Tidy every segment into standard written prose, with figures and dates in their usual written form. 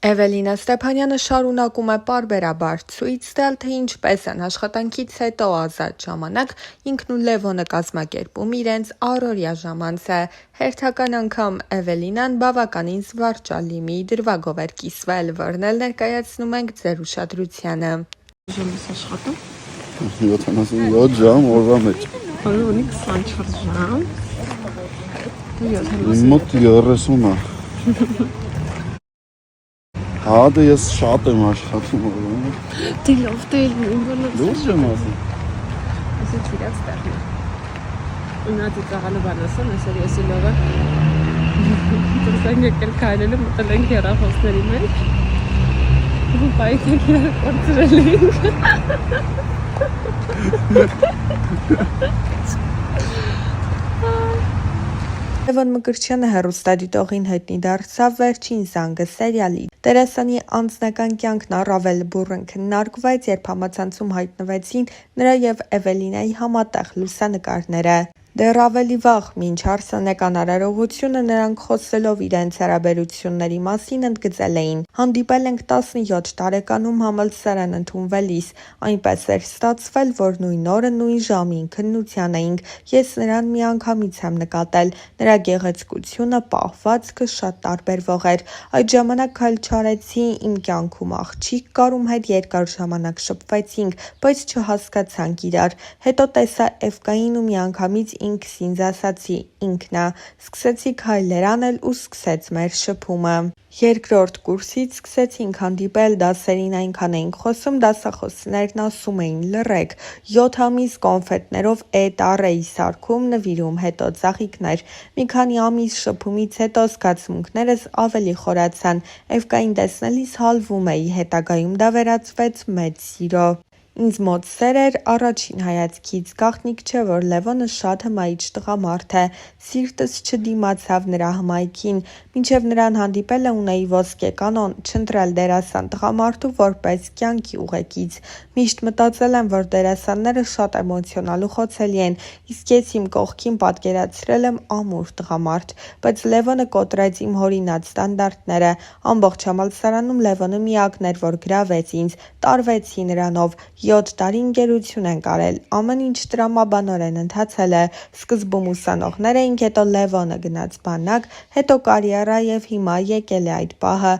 Էվելինա Ստեփանյանը շարունակում է պարբերաբար ցույց տալ, թե ինչպես են աշխատանքից հետո ազատ ժամանակ ինքն ու Լևոնը կազմակերպում իրենց առօրյա ժամանցը։ Հերթական անգամ Էվելինան բավականին զվարճալի մի դրվագով էր կիսվել, որն էլ ներկայացնում ենք ձեր ուշադրությանը։ Ժամից աշխատում 77 ժամ օրվա մեջ։ Որը ունի 24 ժամ։ Իմ մոտ 30 է։ Հա, դե ես շատ եմ աշխատում օրվա։ Դե լավ, դե ինքնուրույն։ Լուրջ եմ ասում։ Ասից իրաց տեղն է։ Ունատի ծաղալը բանասան, ասել ես լավը։ Դրսան եկել քայլելու մտել ենք հեռախոսների մեջ։ Ու բայք ենք իրար կորցրել ենք։ Լևոն Մկրտչյանը հեռուստադիտողին հայտնի դարձավ «Վերջին զանգը» սերիալի։ Դերասանի անձնական կյանքն առավել բուռն քննարկվեց, երբ համացանցում հայտնվեցին նրա և Էվելինայի համատեղ լուսանկարները։ Դեռ ավելի վաղ, մինչ հարսանեկան արարողությունը, նրանք խոսելով իրենց հարաբերությունների մասին ընդգծել էին. «Հանդիպել ենք 17 տարեկանում համալսարան ընդունվելիս, այնպես էր ստացվել, որ նույն օրը նույն ժամին քննության էինք, ես նրան միանգամից եմ նկատել, նրա գեղեցկությունը, պահվածքը շատ տարբերվող էր, այդ ժամանակ քայլ չարեցի, իմ կյանքում աղջիկ կար, ում հետ երկար ժամանակ շփվեցինք, բայց չհասկացանք իրար, հետո տեսա Էվկային ու միանգամից ինքս ինձ ասացի, ինքն ա, սկսեցի քայլեր անել ու սկսեց մեր շփումը։ Երկրորդ կուրսից սկսեցինք հանդիպել, դասերին այնքան էինք խոսում, դասախոսներն ասում էին լռեք, 7 ամիս կոնֆետներով տառ էի սարքում, նվիրում, հետո ծաղիկներ, մի քանի ամիս շփումից հետո զգացմունքներս ավելի խորացան, Էվկային տեսնելիս հալվում էի, հետագայում դա վերածվեց մեծ սիրո։ Ինձ մոտ սեր էր առաջին հայացքից, գաղտնիք չէ, որ Լևոնը շատ հմայիչ տղամարդ է, սիրտս չդիմացավ նրա հմայքին, մինչև նրան հանդիպելը ունեի ոսկե կանոն՝ չընտրել դերասան տղամարդու որպես կյանքի ուղեկից։ Միշտ մտածել եմ, որ դերասանները շատ էմոցիոնալ ու խոցելի են, իսկ ես իմ կողքին պատկերացրել եմ ամուր տղամարդ, բայց Լևոնը կոտրեց իմ հորինած ստանդարտները, ամբողջ համալսարանում Լևոնը միակն էր, որ գրավեց ինձ, տարվեցի նրանով, 7 տարի ընկերություն ենք արել, ամեն ինչ տրամաբանորեն ընթացել է, սկզբում ուսանողներ էինք, հետո Լևոնը գնաց բանակ, հետո կարիերա և հիմա եկել է այդ պահը։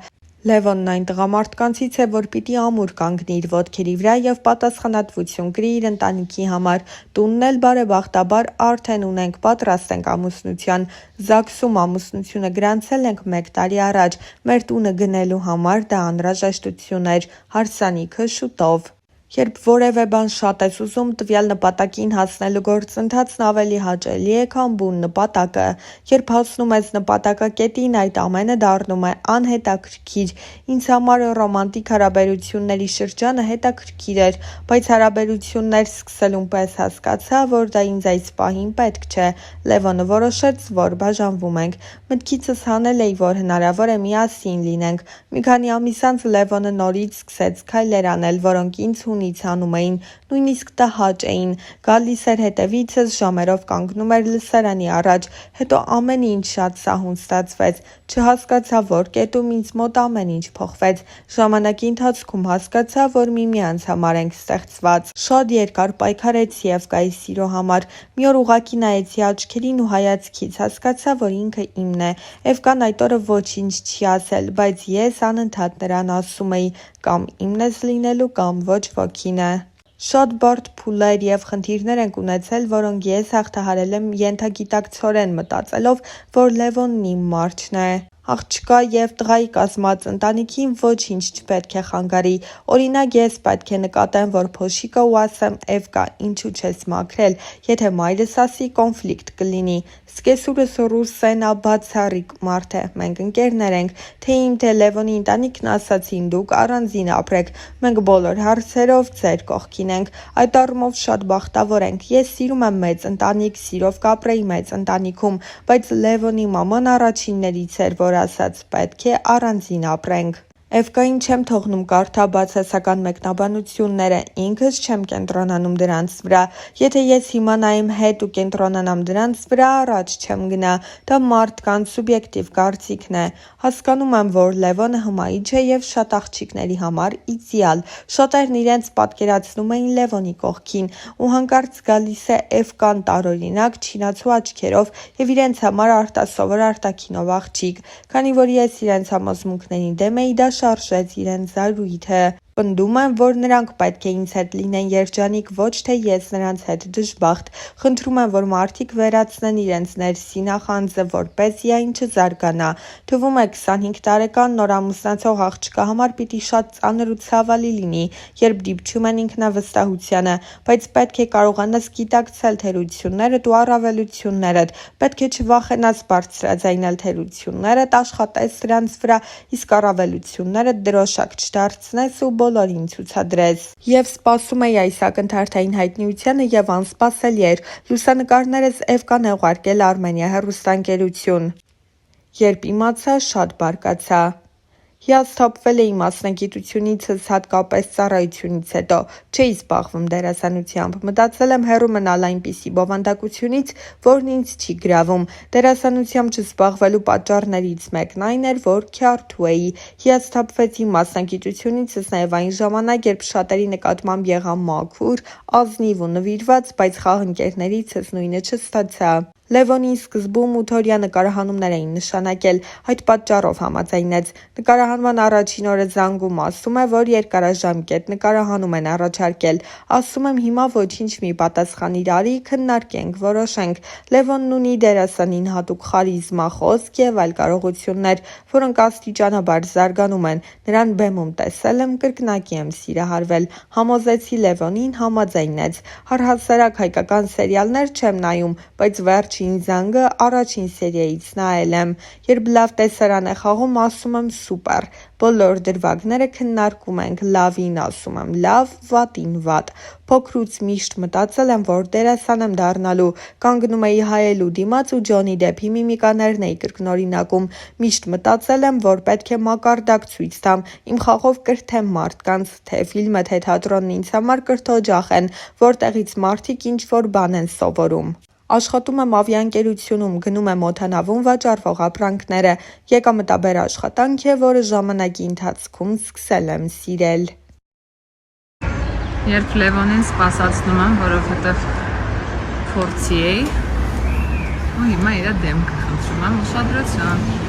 Լևոնն այն տղամարդկանցից է, որ պիտի ամուր կանգնի իր ոտքերի վրա և պատասխանատվություն կրի իր ընտանիքի համար, տունն էլ բարեբախտաբար արդեն ունենք, պատրաստ ենք ամուսնության, ԶԱԳՍ-ում ամուսնությունը գրանցել ենք 1 տարի առաջ, մեր տունը գնելու համար դա անհրաժեշտություն էր, հարսանիքը շուտով։ Երբ որևէ բան շատ ես ուզում, տվյալ նպատակին հասնելու գործընթացն ավելի հաճելի է, քան բուն նպատակը։ Երբ հասնում ես նպատակակետին, այդ ամենը դառնում է անհետաքրքիր։ Ինձ համար ռոմանտիկ հարաբերությունների շրջանը հետաքրքիր էր, բայց հարաբերություններ սկսելուն պես հասկացա, որ դա ինձ այս պահին պետք չէ։ Լևոնը որոշեց, որ բաժանվում ենք։ Մտքիցս հանել էի, որ հնարավոր է միասին լինենք։ Մի քանի ամիս անց Լևոնը նորից սկսեց քայլեր անել, որոնք ինձ հունից հանում էին, նույնիսկ տհաճ էին, գալիս էր հետևիցս, ժամերով կանգնում էր լսարանի առաջ, հետո ամեն ինչ շատ սահուն ստացվեց, չհասկացա, որ կետում ինձ մոտ ամեն ինչ փոխվեց, ժամանակի ընթացքում հասկացա, որ միմյանց համար ենք ստեղծված։ Շատ երկար պայքարեցի Էվկայի սիրո համար, մի օր ուղղակի նայեցի աչքերին ու հայացքից հասկացա, որ ինքը իմն է։ Էվկան այդ օրը ոչինչ չի ասել, բայց ես անընդհատ նրան ասում էի, կամ իմն ես լինելու, կամ ոչ ոքին է։ Շատ բարդ փուլեր և խնդիրներ ենք ունեցել, որոնք ես հաղթահարել եմ ենթագիտակցորեն մտածելով, որ Լևոնն իմ մարջն է։ Աղջկա և տղայի կազմած ընտանիքին ոչինչ չպետք է խանգարի։ Օրինակ, ես պետք է նկատեմ, որ փոշիկը ու ասեմ Էվկա, ինչու չես մաքրել, եթե մայրս ասի, կոնֆլիկտ կլինի։ Սկեսուրս ռուսեն ա բացառիկ մարդ է, մենք ընկերներ ենք, թե իմ, թե Լևոնի ընտանիքն ասացին դուք առանձին ապրեք, մենք բոլոր հարցերով ձեր կողքին ենք, այդ առումով շատ բախտավոր ենք, ես սիրում եմ մեծ ընտանիք, սիրով կապրեի մեծ ընտանիքում, բայց Լևոնի մաման առաջիններից էր, որ ասաց պետք է առանձին ապրենք։ Էվկային չեմ թողնում կարդա բացասական մեկնաբանությունները, ինքս չեմ կենտրոնանում դրանց վրա, եթե ես հիմա նայեմ հետ ու կենտրոնանամ դրանց վրա, առաջ չեմ գնա, դա մարդկանց սուբյեկտիվ կարծիքն է, հասկանում եմ, որ Լևոնը հմայիչ է և շատ աղջիկների համար իդեալ, շատերն իրենց պատկերացնում էին Լևոնի կողքին ու հանկարծ գալիս է Էվկան տարօրինակ, չինացու աչքերով և իրենց համար արտասովոր արտաքինով աղջիկ, քանի որ ես իրենց համոզմունքների դեմ էի, դա շարժեց իրենց զարույթը, պնդում եմ, որ նրանք պետք է ինձ հետ լինեն երջանիկ, ոչ թե ես նրանց հետ դժբախտ, խնդրում եմ, որ մարդիկ վերացնեն իրենց ներսի նախանձը, որպեսզի այն չզարգանա, թվում է 25 տարեկան նոր ամուսնացող աղջկա համար պիտի շատ ծանր ու ցավալի լինի, երբ դիպչում են ինքնավստահությանը, բայց պետք է կարողանաս գիտակցել թերություններդ ու առավելություններդ, պետք է չվախենաս բարձրաձայնել թերություններդ, աշխատես դրանց վրա, իսկ առավելություններդ դրոշակ չդարձնես ու բոլորին ցուցադրես։ Եվ սպասում էի այս ակնթարթային հայտնիությանը և անսպասելի էր, լուսանկարներս Էվկան է ուղարկել Armenia հեռուստաընկերություն։ Երբ իմացա, շատ բարկացա։ Հիասթափվել էի մասնագիտությունիցս, հատկապես ծառայությունից հետո, չէի զբաղվում դերասանությամբ, մտածել եմ հեռու մնալ այնպիսի բովանդակությունից, որն ինձ չի գրավում, դերասանությամբ չզբաղվելու պատճառներից մեկն այն էր, որ քյարթու էի, հիասթափվեցի մասնագիտությունիցս նաև այն ժամանակ, երբ շատերի նկատմամբ եղա մաքուր, ազնիվ ու նվիրված, բայց խաղընկերներիցս նույնը չստացա։ Լևոնին սկզբում ու Թորյա նկարահանումներ էին նշանակել, այդ պատճառով համաձայնեց։ Նկարահանման առաջին օրը զանգում ասում է, որ երկարաժամկետ նկարահանում են առաջարկել։ Ասում եմ հիմա ոչինչ մի պատասխանիր արի, քննարկենք, որոշենք։ Լևոնն ունի դերասանին հատուկ խարիզմա, խոսք և այլ կարողություններ, որոնք աստիճանաբար զարգանում են։ Նրան բեմում տեսել եմ, կրկնակի եմ սիրահարվել։ Համոզեցի Լևոնին, համաձայնեց։ Առհասարակ հայկական սերիալներ չեմ նայում, բայց վերջին զանգը առաջին սերիայից նայել եմ։ Երբ լավ տեսարան է խաղում, ասում եմ սուպեր։ Բոլոր դրվագները քննարկում ենք, լավին ասում եմ լավ, վատին վատ։ Փոքրուց միշտ մտածել եմ, որ դերասան եմ դառնալու։ Կանգնում էի հայելու դիմաց ու Ջոնի Դեփի միմիկաներն էի կրկնօրինակում։ Միշտ մտածել եմ, որ պետք է մակարդակ ցույց տամ, իմ խաղով կրթեմ մարդկանց, թե ֆիլմը, թե թատրոնն ինձ համար կրթօջախ են, որտեղից մարդիկ ինչ-որ բան են սովորում։ Աշխատում եմ ավիաընկերությունում, գնում եմ օդանավում վաճառվող ապրանքները։ Եկամտաբեր աշխատանք է, որը ժամանակի ընթացքում սկսել եմ սիրել։ Երբ Լևոնին սպասացնում եմ, որովհետև փորձի էի, ու հիմա իր դեմքը խնդրում եմ ուշադրություն։